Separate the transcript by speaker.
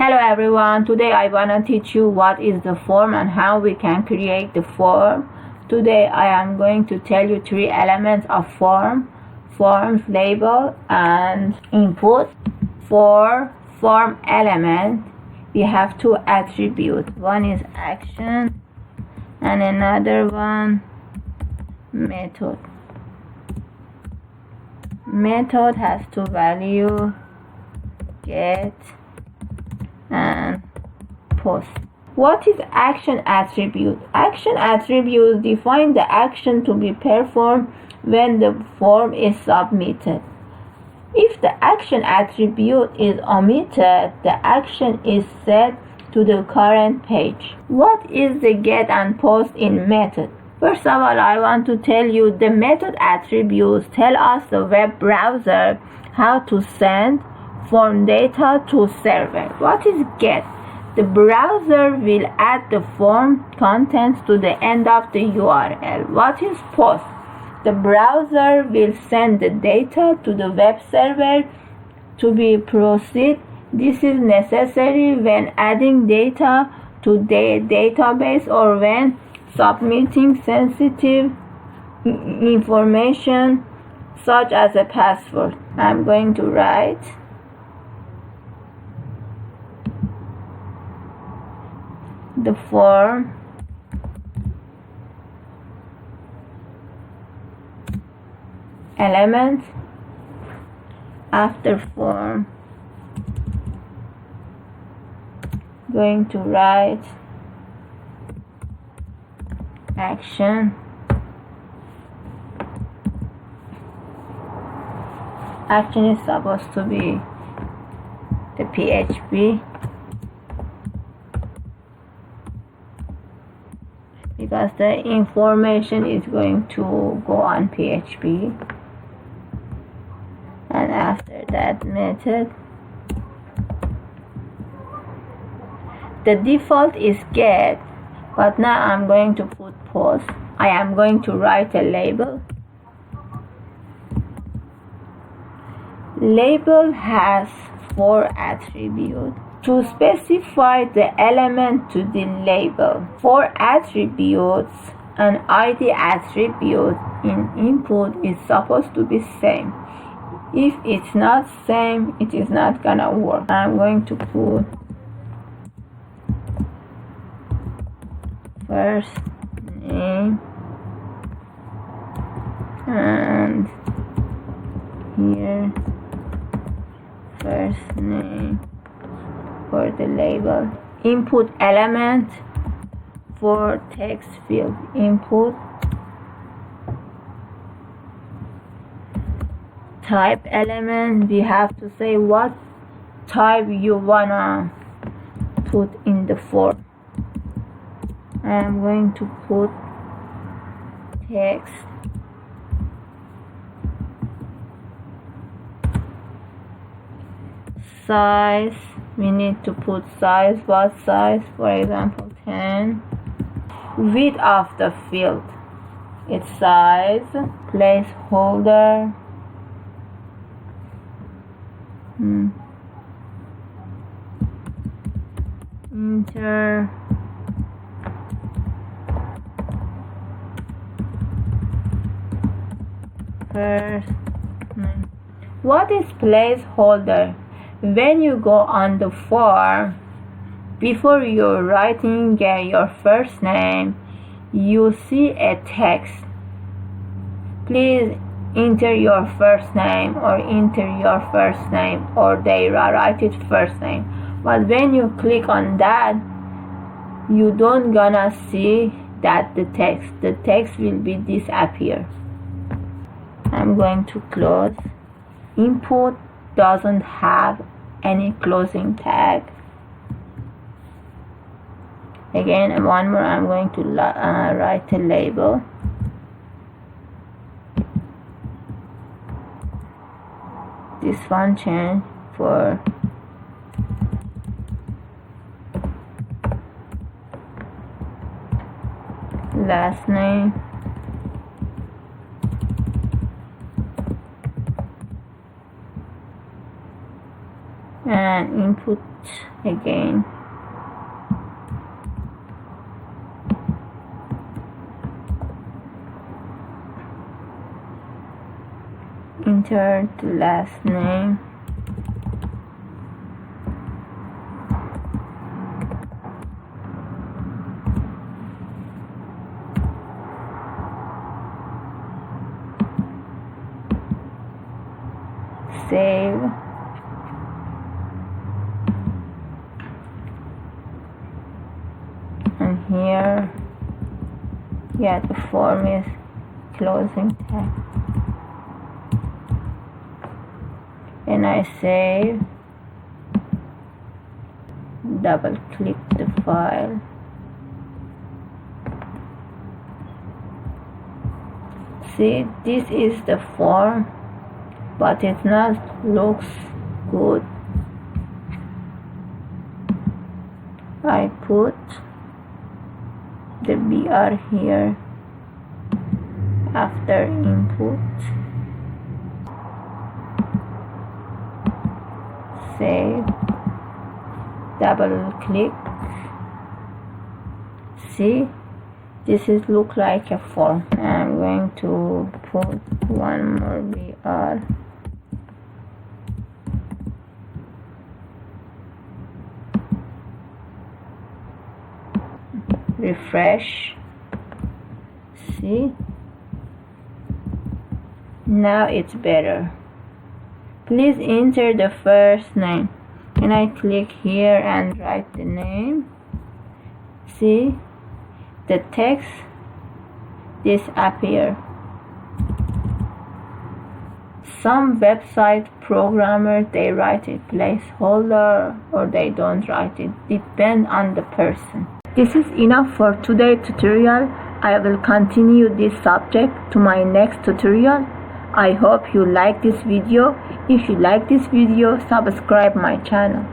Speaker 1: Hello everyone, today I wanna teach you what is the form and how we can create the form. Today I am going to tell you three elements of forms, label and input. For form element we have two attributes. One is action and another one method. Method has two values, get and post. What is action attribute? Action attributes define the action to be performed when the form is submitted. If the action attribute is omitted, the action is set to the current page. What is the get and post in method? First of all, I want to tell you the method attributes tell us the web browser how to send form data to server. What is get? The browser will add the form contents to the end of the URL. What is post? The browser will send the data to the web server to be processed. This is necessary when adding data to the database or when submitting sensitive information such as a password. I'm going to write the form element. After form, going to write action. Action is supposed to be the PHP because the information is going to go on PHP. And after that, method. The default is get, but now I'm going to put post. I am going to write a label. Label has four attributes. To specify the element to the label, four attributes, an ID attribute in input is supposed to be same. If it's not same, it is not gonna work. I'm going to put first name and here first name for the label. Input element for text field. Input type element, we have to say what type you wanna put in the form. I'm going to put text. Size, we need to put size. What size? For example 10. Width of the field, its size. Placeholder, enter. First name. What is placeholder? When you go on the form, before you're writing your first name, you see a text. Please enter your first name or enter your first name, or they write it first name. But when you click on that, you don't gonna see that the text will be disappear. I'm going to close. Input doesn't have any closing tag. Again, one more, I'm going to write a label. This one change for last name. and input again. Enter the last name. Save. And here, yeah, the form is closing tag. And I save, double click the file, see, this is the form, but it not looks good. I put the BR here after input. Save, double click, see, this is look like a form. I'm going to put one more BR. Refresh, see, now it's better. Please enter the first name, and I click here and write the name. See, the text disappear. Some website programmers, they write a placeholder or they don't write it, depend on the person. This is enough for today's tutorial. I will continue this subject to my next tutorial. I hope you like this video. If you like this video, subscribe my channel.